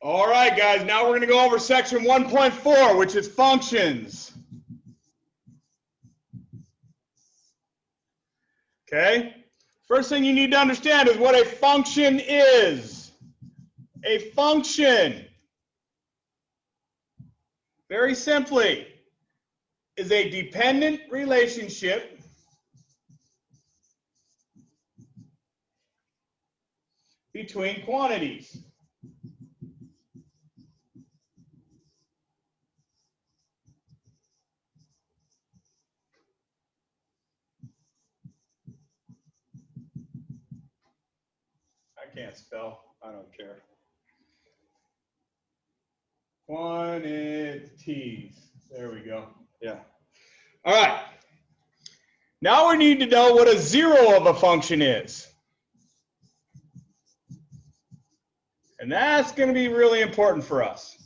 All right, guys, now we're going to go over section 1.4, which is functions. Okay? First thing you need to understand is what a function is. A function, very simply, is a dependent relationship between quantities. I can't spell. I don't care. Quantities. There we go. Yeah. All right. Now we need to know what a zero of a function is. And that's going to be really important for us.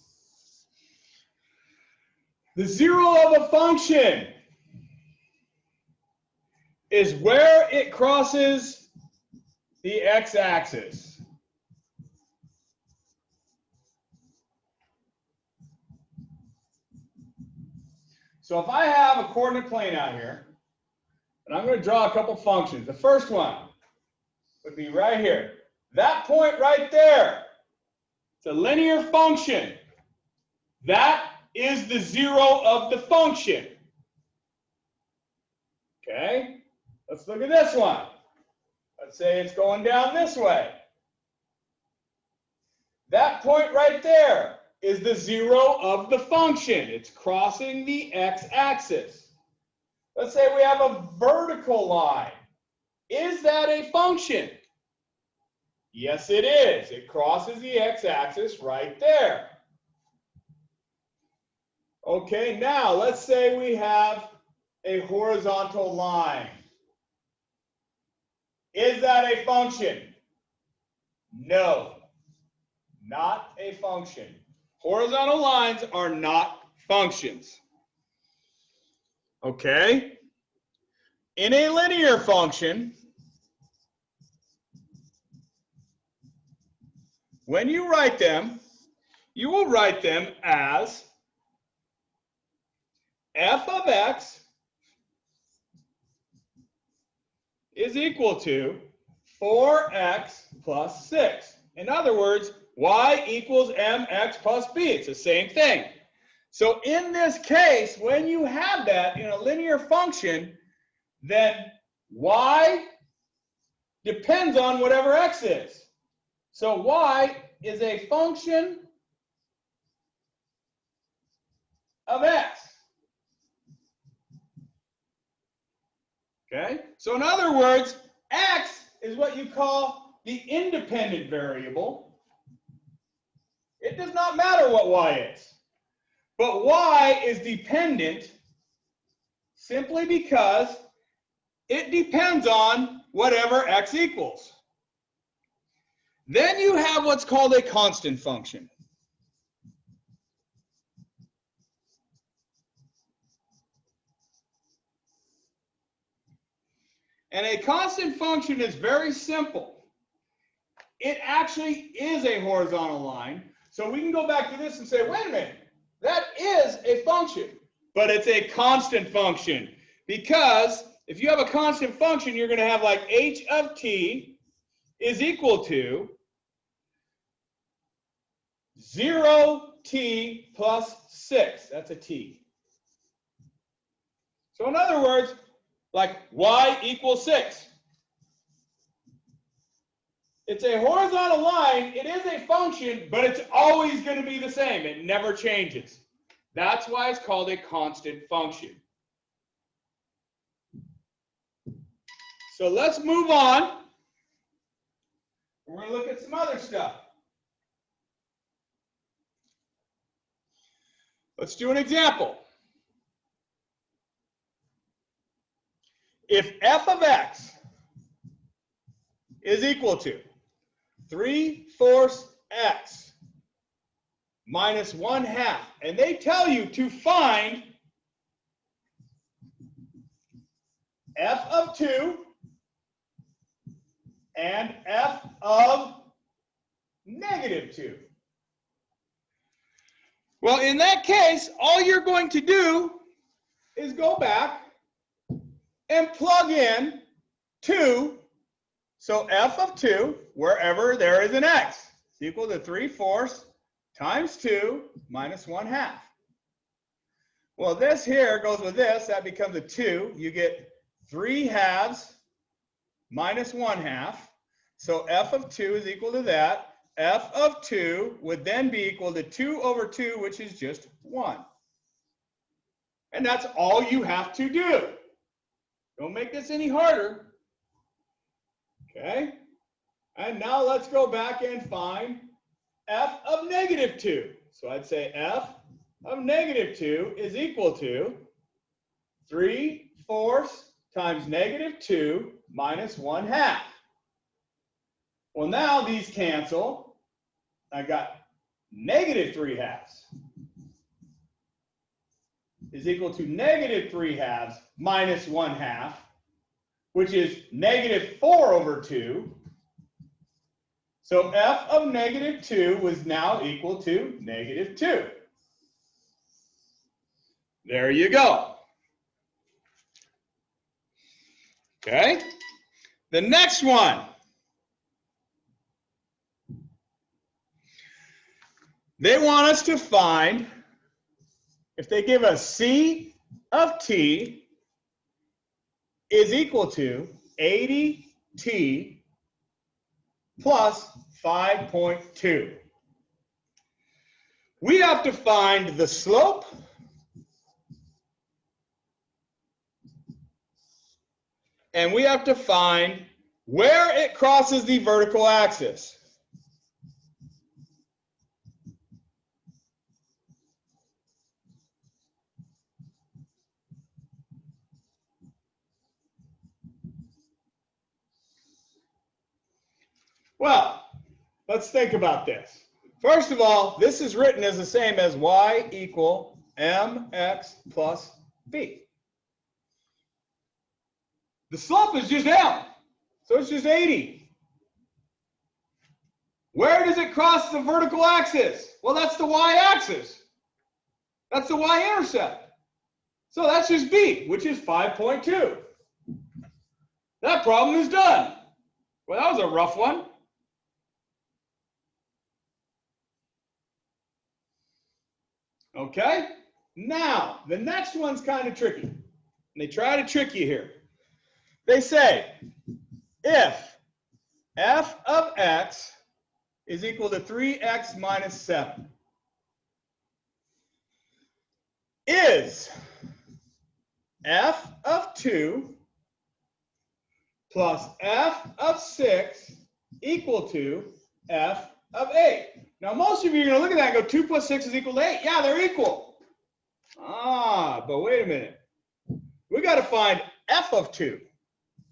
The zero of a function is where it crosses the x-axis. So if I have a coordinate plane out here, and I'm going to draw a couple functions. The first one would be right here. That point right there, it's a linear function. That is the zero of the function. Okay? Let's look at this one. Let's say it's going down this way. That point right there is the zero of the function. It's crossing the x-axis. Let's say we have a vertical line. Is that a function? Yes, it is. It crosses the x-axis right there. Okay, now let's say we have a horizontal line. Is that a function? No, not a function. Horizontal lines are not functions. Okay? In a linear function, when you write them, you will write them as f of x is equal to 4x plus 6. In other words, y equals mx plus b. It's the same thing. So in this case, when you have that in a linear function, then y depends on whatever x is. So y is a function of x. Okay? So in other words, x is what you call the independent variable. It does not matter what y is. But y is dependent simply because it depends on whatever x equals. Then you have what's called a constant function. And a constant function is very simple. It actually is a horizontal line. So we can go back to this and say, wait a minute, that is a function, but it's a constant function. Because if you have a constant function, you're going to have like h of t is equal to 0t plus 6. That's a t. So in other words, like y equals 6. It's a horizontal line. It is a function, but it's always going to be the same. It never changes. That's why it's called a constant function. So let's move on. We're going to look at some other stuff. Let's do an example. If f of x is equal to 3/4 x minus 1/2, and they tell you to find f of 2 and f of negative 2. Well, in that case, all you're going to do is go back and plug in 2. So f of 2, wherever there is an x, is equal to 3/4 times 2 minus 1/2. Well, this here goes with this. That becomes a 2. You get 3/2 minus 1/2. So f of 2 is equal to that. F of 2 would then be equal to 2 over 2, which is just 1. And that's all you have to do. Don't make this any harder. Okay? And now let's go back and find f of negative 2. So I'd say f of negative 2 is equal to 3/4 times negative 2 minus 1/2. Well, now these cancel. I got negative 3/2 is equal to negative 3/2 minus 1/2, which is negative 4 over 2. So f of negative 2 was now equal to negative 2. There you go. Okay. The next one. They want us to find, if they give us c of t is equal to 80t plus 5.2. We have to find the slope and we have to find where it crosses the vertical axis. Well, let's think about this. First of all, this is written as the same as y equal mx plus b. The slope is just m, so it's just 80. Where does it cross the vertical axis? Well, that's the y-axis. That's the y-intercept. So that's just b, which is 5.2. That problem is done. Well, that was a rough one. Okay, now the next one's kind of tricky. And they try to trick you here. They say if f of x is equal to 3x minus 7, is f of 2 plus f of 6 equal to f of 8? Now, most of you are going to look at that and go, 2 plus 6 is equal to 8. Yeah, they're equal. But wait a minute. We got to find f of 2.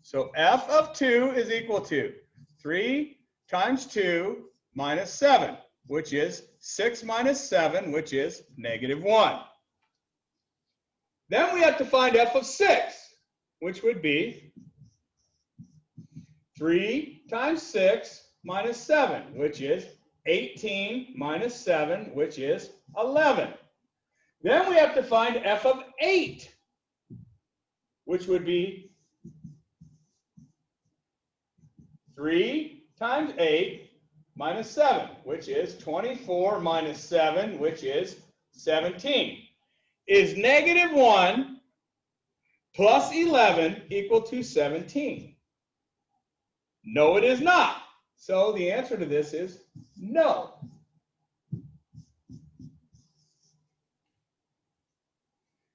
So f of 2 is equal to 3 times 2 minus 7, which is 6 minus 7, which is negative 1. Then we have to find f of 6, which would be 3 times 6 minus 7, which is 18 minus 7, which is 11. Then we have to find f of 8, which would be 3 times 8 minus 7, which is 24 minus 7, which is 17. Is negative 1 plus 11 equal to 17? No, it is not. So the answer to this is no.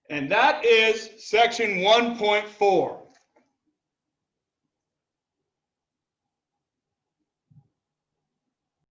And that is section 1.4.